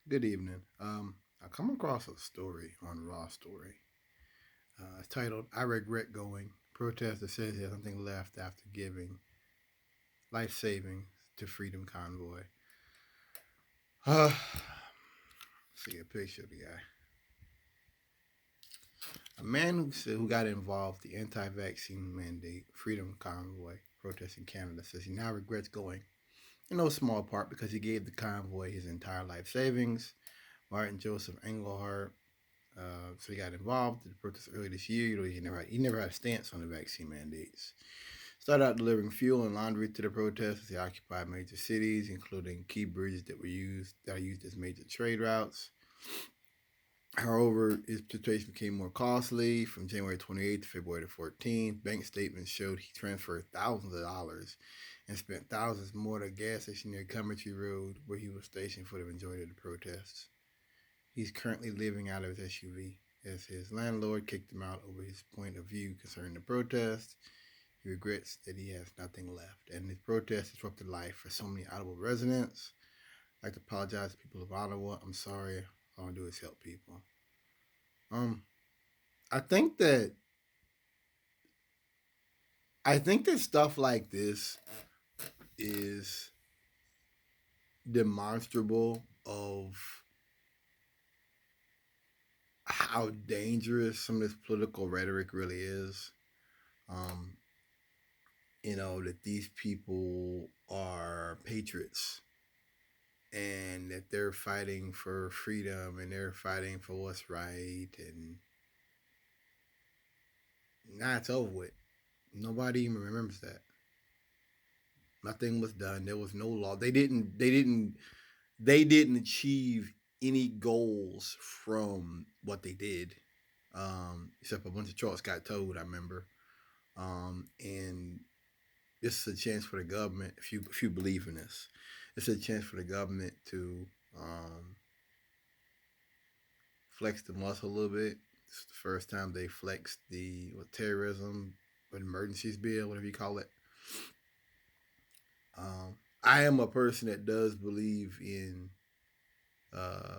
Good evening. I come across a story on Raw Story. It's titled "I Regret Going." Protester says he has nothing left after giving life savings to Freedom Convoy. See a picture of the guy. A man who got involved with the anti-vaccine mandate Freedom Convoy protest in Canada says he now regrets going, in no small part because he gave the convoy his entire life savings. Martin Joseph Engelhardt. So he got involved in the protest early this year. He never had a stance on the vaccine mandates. Started out delivering fuel and laundry to the protesters. He occupied major cities, including key bridges that are used as major trade routes. However, his participation became more costly from January 28th to February 14th. Bank statements showed he transferred thousands of dollars and spent thousands more at a gas station near Coventry Road, where he was stationed for the majority of the protests. He's currently living out of his SUV as his landlord kicked him out over his point of view concerning the protest. He regrets that he has nothing left, and his protest disrupted life for so many Ottawa residents. I'd like to apologize to people of Ottawa. I'm sorry. All I do is help people. Um, I think that stuff like this is demonstrable of how dangerous some of this political rhetoric really is. Um, that these people are patriots and that they're fighting for freedom and they're fighting for what's right, and now it's over with. Nobody even remembers that. Nothing was done. There was no law. They didn't achieve any goals from what they did. Except a bunch of trucks got towed, I remember. And this is a chance for the government, if you believe in this, it's a chance for the government to um, flex the muscle a little bit. It's the first time they flexed the terrorism, emergencies bill, whatever you call it. I am a person that does believe in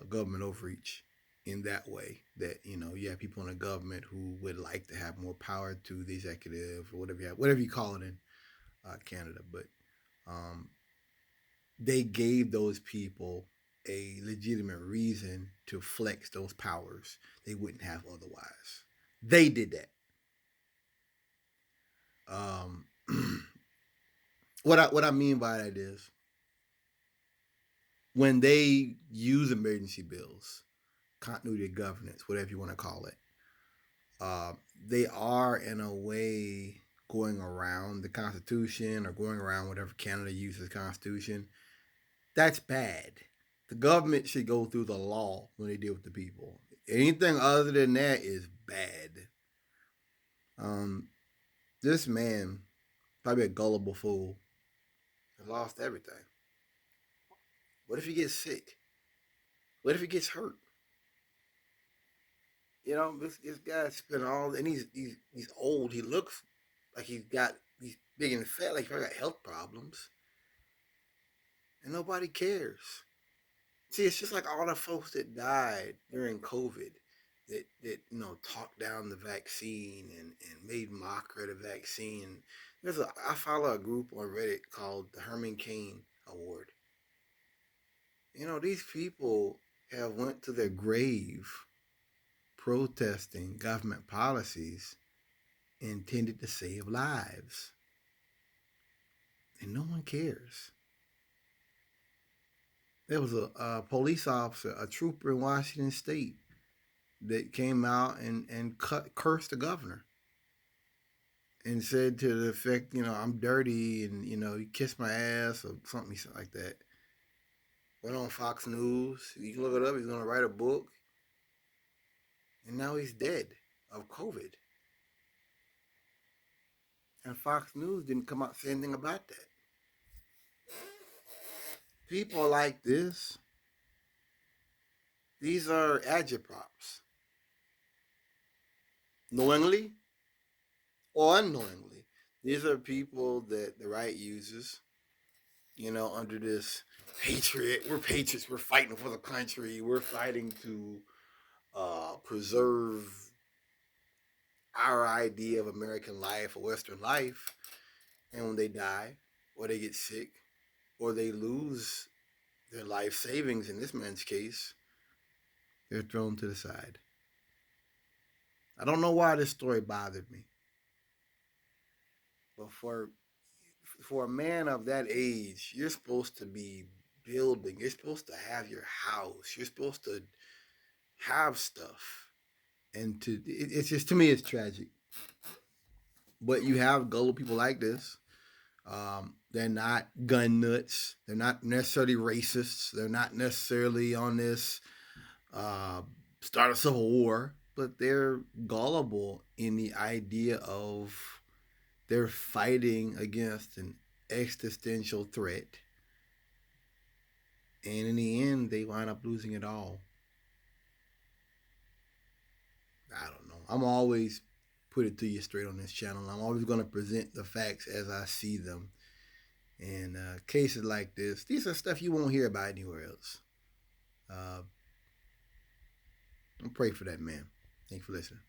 government overreach in that way. That you have people in the government who would like to have more power to the executive or whatever you call it in Canada, but um, they gave those people a legitimate reason to flex those powers they wouldn't have otherwise. They did that. Um, what I mean by that is when they use emergency bills, continuity of governance, whatever you want to call it, uh, they are in a way going around the Constitution or going around whatever Canada uses Constitution. That's bad. The government should go through the law when they deal with the people. Anything other than that is bad. Um, this man, probably a gullible fool, has lost everything. What if he gets sick? What if he gets hurt? This guy spent all, and he's old. He looks like he's big and fat, like he's got health problems, and nobody cares. See, it's just like all the folks that died during COVID that talked down the vaccine and made mockery of the vaccine. I follow a group on Reddit called the Herman Cain Award. These people have went to their grave protesting government policies intended to save lives, and no one cares. There was a police officer, a trooper in Washington State, that came out and cursed the governor and said to the effect, I'm dirty and you kiss my ass or something like that. Went on Fox News. You can look it up. He's going to write a book, and now he's dead of COVID. And Fox News didn't come out saying anything about that. People like this, these are agitprops, knowingly or unknowingly. These are people that the right uses, under this patriot. We're patriots. We're fighting for the country. We're fighting to preserve our idea of American life or Western life. And when they die, or they get sick, or they lose their life savings, in this man's case, they're thrown to the side. I don't know why this story bothered me, but for a man of that age, you're supposed to be building. You're supposed to have your house. You're supposed to have stuff, and it's just, to me, it's tragic. But you have gullible people like this. They're not gun nuts. They're not necessarily racists. They're not necessarily on this uh, start a civil war, but they're gullible in the idea of they're fighting against an existential threat, and in the end, they wind up losing it all. I don't know. I'm always put it to you straight on this channel. I'm always going to present the facts as I see them. And cases like this, these are stuff you won't hear about anywhere else. I pray for that man. Thanks for listening.